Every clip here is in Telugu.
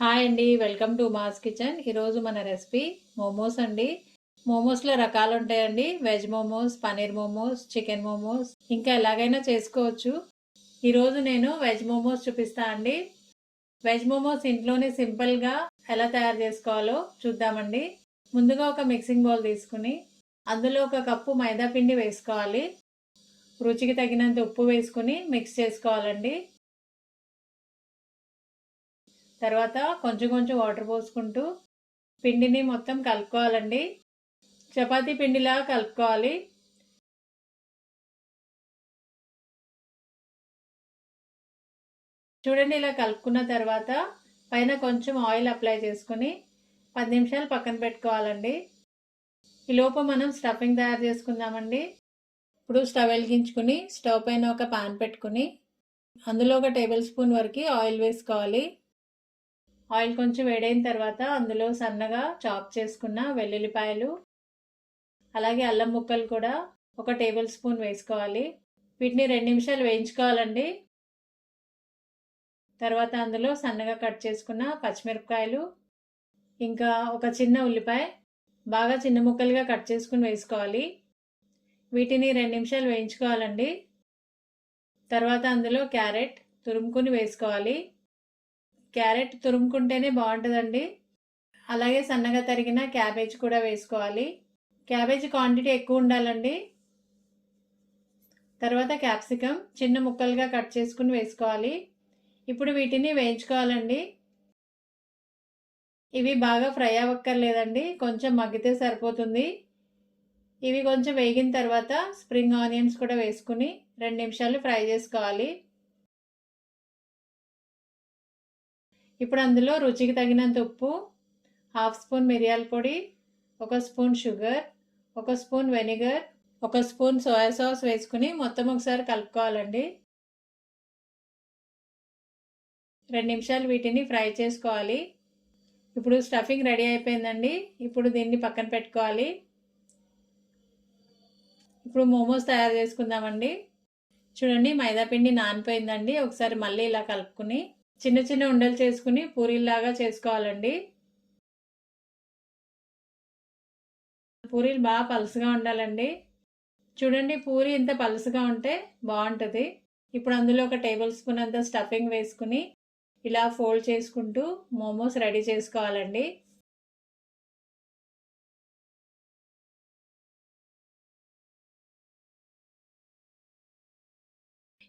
హాయ్ అండి. Welcome to mass kitchen. ఈరోజు మన రెసిపీ మోమోస్ అండి. మోమోస్లో రకాలు ఉంటాయండి. వెజ్ మోమోస్, పనీర్ మోమోస్, చికెన్ మోమోస్, ఇంకా ఎలాగైనా చేసుకోవచ్చు. ఈరోజు నేను వెజ్ మోమోస్ చూపిస్తా అండి. వెజ్ మోమోస్ ఇంట్లోనే సింపుల్గా ఎలా తయారు చేసుకోవాలో చూద్దామండి. ముందుగా ఒక మిక్సింగ్ బౌల్ తీసుకుని అందులో ఒక కప్పు మైదా పిండి వేసుకోవాలి. రుచికి తగినంత ఉప్పు వేసుకుని మిక్స్ చేసుకోవాలండి. తర్వాత కొంచెం కొంచెం వాటర్ పోసుకుంటూ పిండిని మొత్తం కలుపుకోవాలండి. చపాతీ పిండిలాగా కలుపుకోవాలి. చూడండి, ఇలా కలుపుకున్న తర్వాత పైన కొంచెం ఆయిల్ అప్లై చేసుకుని 10 నిమిషాలు పక్కన పెట్టుకోవాలండి. ఈలోపు మనం స్టఫింగ్ తయారు చేసుకుందామండి. ఇప్పుడు స్టవ్ వెలిగించుకుని స్టవ్ పైన ఒక పాన్ పెట్టుకుని అందులో ఒక టేబుల్ స్పూన్ వరకు ఆయిల్ వేసుకోవాలి. ఆయిల్ కొంచెం వేడైన తర్వాత అందులో సన్నగా చాప్ చేసుకున్న వెల్లుల్లిపాయలు, అలాగే అల్లం ముక్కలు కూడా ఒక టేబుల్ స్పూన్ వేసుకోవాలి. వీటిని 2 నిమిషాలు వేయించుకోవాలండి. తర్వాత అందులో సన్నగా కట్ చేసుకున్న పచ్చిమిరపకాయలు, ఇంకా ఒక చిన్న ఉల్లిపాయ బాగా చిన్న ముక్కలుగా కట్ చేసుకుని వేసుకోవాలి. వీటిని 2 నిమిషాలు వేయించుకోవాలండి. తర్వాత అందులో క్యారెట్ తురుముకుని వేసుకోవాలి. క్యారెట్ తురుముకుంటేనే బాగుంటుందండి. అలాగే సన్నగా తరిగిన క్యాబేజ్ కూడా వేసుకోవాలి. క్యాబేజ్ క్వాంటిటీ ఎక్కువ ఉండాలండి. తర్వాత క్యాప్సికమ్ చిన్న ముక్కలుగా కట్ చేసుకుని వేసుకోవాలి. ఇప్పుడు వీటిని వేయించుకోవాలండి. ఇవి బాగా ఫ్రై అవ్వక్కర్లేదండి, కొంచెం మగ్గితే సరిపోతుంది. ఇవి కొంచెం వేగిన తర్వాత స్ప్రింగ్ ఆనియన్స్ కూడా వేసుకుని 2 నిమిషాలు ఫ్రై చేసుకోవాలి. ఇప్పుడు అందులో రుచికి తగినంత ఉప్పు, 1/2 స్పూన్ మిరియాల పొడి, 1 spoon sugar, 1 spoon vinegar, 1 spoon soya sauce వేసుకుని మొత్తం ఒకసారి కలుపుకోవాలండి. 2 నిమిషాలు వీటిని ఫ్రై చేసుకోవాలి. ఇప్పుడు స్టఫింగ్ రెడీ అయిపోయిందండి. ఇప్పుడు దీన్ని పక్కన పెట్టుకోవాలి. ఇప్పుడు మోమోస్ తయారు చేసుకుందామండి. చూడండి, మైదా పిండి నానిపోయిందండి. ఒకసారి మళ్ళీ ఇలా కలుపుకుని చిన్న చిన్న ఉండలు చేసుకుని పూరీలాగా చేసుకోవాలండి. పూరీలు బాగా పలుసుగా ఉండాలండి. చూడండి, పూరి ఇంత పలుసుగా ఉంటే బాగుంటుంది. ఇప్పుడు అందులో ఒక టేబుల్ స్పూన్ అంత స్టఫింగ్ వేసుకుని ఇలా ఫోల్డ్ చేసుకుంటూ మోమోస్ రెడీ చేసుకోవాలండి.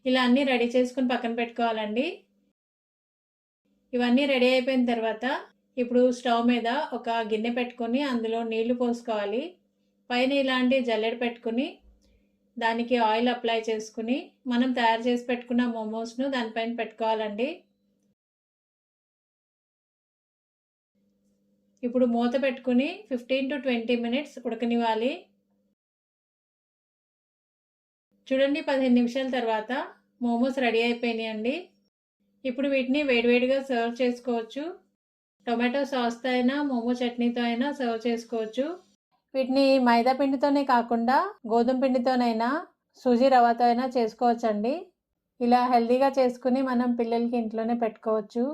ఇలా అన్నీ రెడీ చేసుకుని పక్కన పెట్టుకోవాలండి. ఇవన్నీ రెడీ అయిపోయిన తర్వాత ఇప్పుడు స్టవ్ మీద ఒక గిన్నె పెట్టుకొని అందులో నీళ్లు పోసుకోవాలి. పైన ఇలాంటి జల్లెడ పెట్టుకుని దానికి ఆయిల్ అప్లై చేసుకుని మనం తయారు చేసి పెట్టుకున్న మోమోస్ను దానిపైన పెట్టుకోవాలండి. ఇప్పుడు మూత పెట్టుకుని 15 to 20 మినిట్స్ ఉడకనివ్వాలి. చూడండి, 15 నిమిషాల తర్వాత మోమోస్ రెడీ అయిపోయినాయండి. ఇప్పుడు వీటిని వేడివేడిగా సర్వ్ చేసుకోవచ్చు. టొమాటో సాస్తో అయినా మోమో చట్నీతో అయినా సర్వ్ చేసుకోవచ్చు. వీటిని మైదా పిండితోనే కాకుండా గోధుమ పిండితోనైనా సూజీ రవ్వతో అయినా చేసుకోవచ్చండి. ఇలా హెల్తీగా చేసుకుని మనం పిల్లలకి ఇంట్లోనే పెట్టుకోవచ్చు.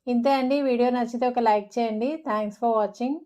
ఇంతే అండి. వీడియో నచ్చితే ఒక లైక్ చేయండి. Thanks for watching.